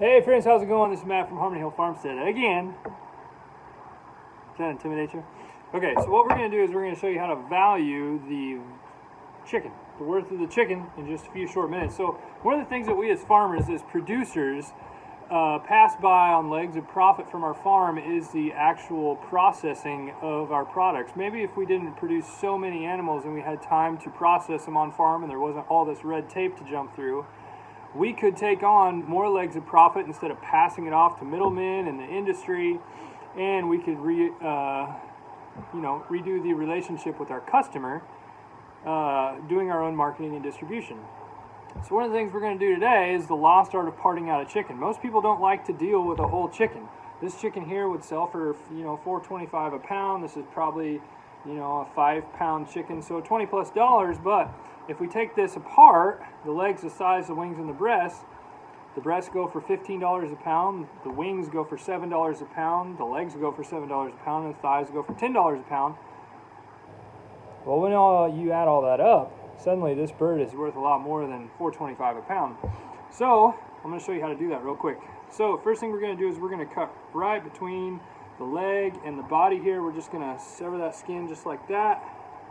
Hey friends, how's it going? This is Matt from Harmony Hill Farmstead again. Does that intimidate you? Okay, so what we're going to do is we're going to show you how to value the chicken, the worth of the chicken, in just a few short minutes. So one of the things that we as farmers, as producers, pass by on legs of profit from our farm is the actual processing of our products. Maybe if we didn't produce so many animals and we had time to process them on farm and there wasn't all this red tape to jump through, we could take on more legs of profit instead of passing it off to middlemen in the industry, and we could redo the relationship with our customer, doing our own marketing and distribution. So one of the things we're going to do today is the lost art of parting out a chicken. Most people don't like to deal with a whole chicken. This chicken here would sell for $4.25 a pound. This is probably a 5-pound chicken, so $20+. But if we take this apart, the legs the size, the wings, and the breasts go for $15 a pound, the wings go for $7 a pound, the legs go for $7 a pound, and the thighs go for $10 a pound. Well, when you add all that up, suddenly this bird is worth a lot more than $4.25 a pound. So I'm going to show you how to do that real quick. So first thing we're going to do is we're going to cut right between the leg and the body here. We're just going to sever that skin just like that.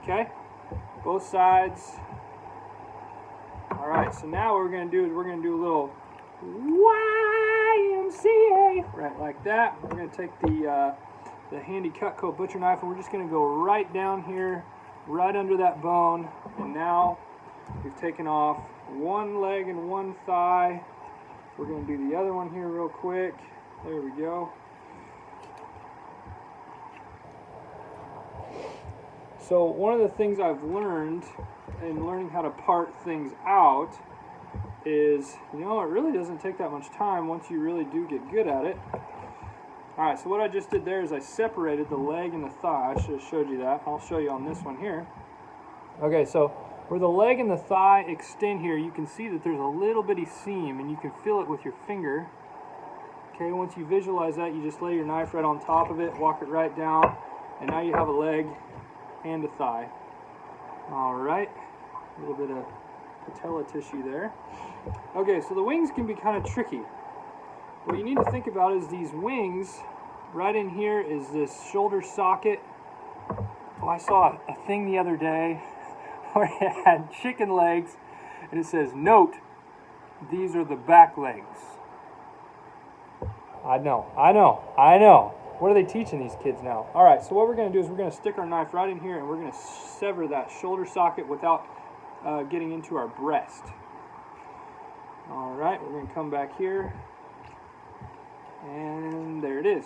Okay, both sides. All right, so now what we're going to do is we're going to do a little YMCA, right like that. We're going to take the handy Cutco butcher knife and we're just going to go right down here, right under that bone. And now we've taken off one leg and one thigh. We're going to do the other one here real quick. There we go. So one of the things I've learned in learning how to part things out is, it really doesn't take that much time once you really do get good at it. Alright, so what I just did there is I separated the leg and the thigh. I should have showed you that. I'll show you on this one here. Okay, so where the leg and the thigh extend here, you can see that there's a little bitty seam and you can feel it with your finger. Okay, once you visualize that, you just lay your knife right on top of it, walk it right down, and now you have a leg and a thigh. Alright, a little bit of patella tissue there. Okay, so the wings can be kind of tricky. What you need to think about is these wings. Right in here is this shoulder socket. Oh, I saw a thing the other day where it had chicken legs and it says, "Note, these are the back legs." I know. What are they teaching these kids now? All right, so what we're going to do is we're going to stick our knife right in here and we're going to sever that shoulder socket without getting into our breast. All right, we're going to come back here, and there it is.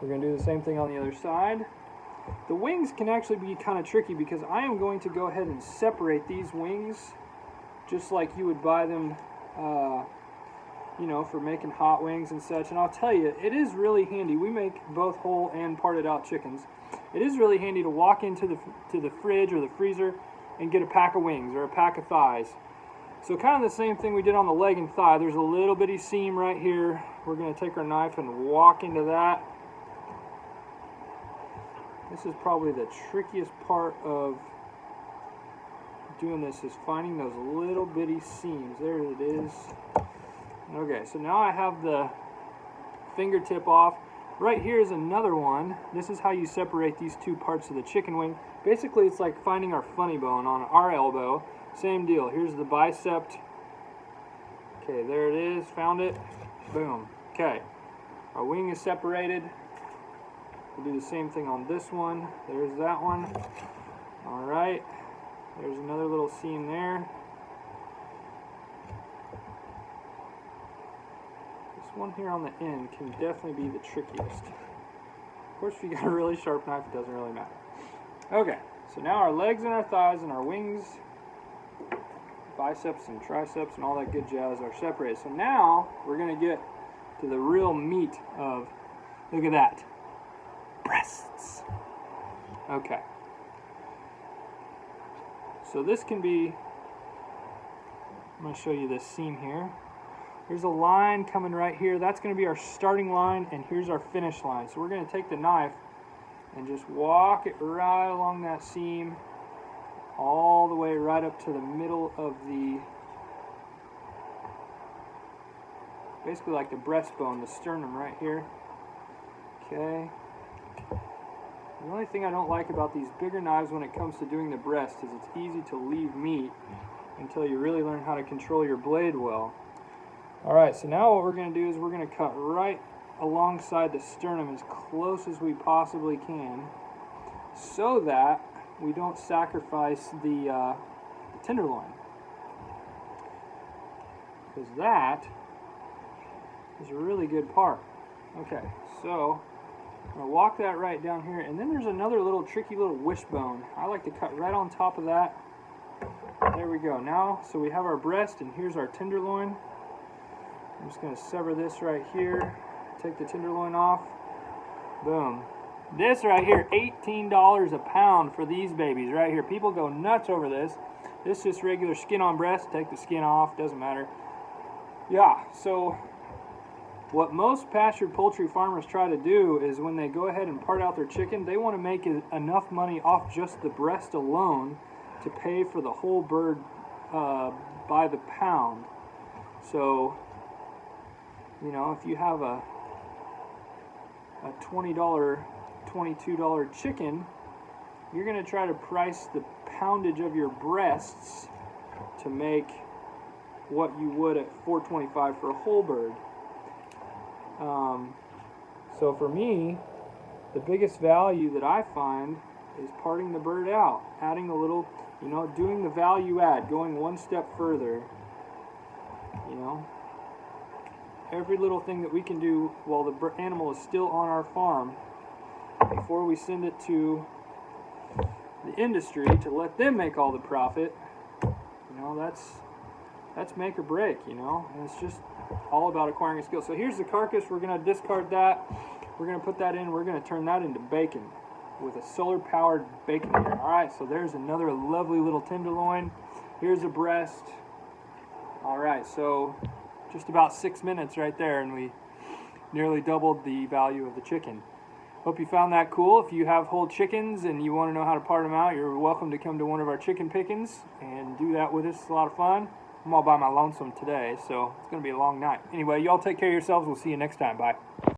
We're going to do the same thing on the other side. The wings can actually be kind of tricky because I am going to go ahead and separate these wings just like you would buy them for making hot wings and such. And I'll tell you, it is really handy. We make both whole and parted out chickens. It is really handy to walk into the fridge or the freezer and get a pack of wings or a pack of thighs. So kind of the same thing we did on the leg and thigh. There's a little bitty seam right here. We're going to take our knife and walk into that. This is probably the trickiest part of doing this, is finding those little bitty seams. There it is. Okay, so now I have the fingertip off. Right here is another one. This is how you separate these two parts of the chicken wing. Basically, it's like finding our funny bone on our elbow. Same deal. Here's the bicep. Okay, there it is. Found it. Boom. Okay. Our wing is separated. We'll do the same thing on this one. There's that one. All right. There's another little seam there. This one here on the end can definitely be the trickiest. Of course, if you got a really sharp knife, it doesn't really matter. Okay, so now our legs and our thighs and our wings, biceps and triceps and all that good jazz are separated. So now we're going to get to the real meat of, look at that, breasts. Okay. So this can be, I'm going to show you this seam here. There's a line coming right here. That's going to be our starting line, and here's our finish line. So we're going to take the knife and just walk it right along that seam all the way right up to the middle of the basically like the breastbone, the sternum right here. Okay. The only thing I don't like about these bigger knives when it comes to doing the breast is it's easy to leave meat until you really learn how to control your blade well. Alright, so now what we're going to do is we're going to cut right alongside the sternum as close as we possibly can so that we don't sacrifice the tenderloin. Because that is a really good part. Okay, so I'm going to walk that right down here, and then there's another little tricky little wishbone. I like to cut right on top of that. There we go. Now, so we have our breast, and here's our tenderloin. I'm just going to sever this right here, take the tenderloin off. Boom. This right here, $18 a pound for these babies right here. People go nuts over this. This is just regular skin on breast. Take the skin off, doesn't matter. Yeah, so what most pastured poultry farmers try to do is when they go ahead and part out their chicken, they want to make enough money off just the breast alone to pay for the whole bird by the pound. So, you know, if you have a $20, $22 chicken, you're going to try to price the poundage of your breasts to make what you would at $4.25 for a whole bird. So for me, the biggest value that I find is parting the bird out, adding a little, you know, doing the value add, going one step further. You know, every little thing that we can do while the animal is still on our farm before we send it to the industry to let them make all the profit, you know, that's make or break, you know, and it's just all about acquiring a skill. So here's the carcass. We're going to discard that. We're going to put that in. We're going to turn that into bacon with a solar-powered bacon here. All right, so there's another lovely little tenderloin. Here's a breast. All right, so just about 6 minutes right there, and we nearly doubled the value of the chicken. Hope you found that cool. If you have whole chickens and you want to know how to part them out, you're welcome to come to one of our chicken pickings and do that with us. It's a lot of fun. I'm all by my lonesome today, so it's going to be a long night. Anyway, y'all take care of yourselves. We'll see you next time. Bye.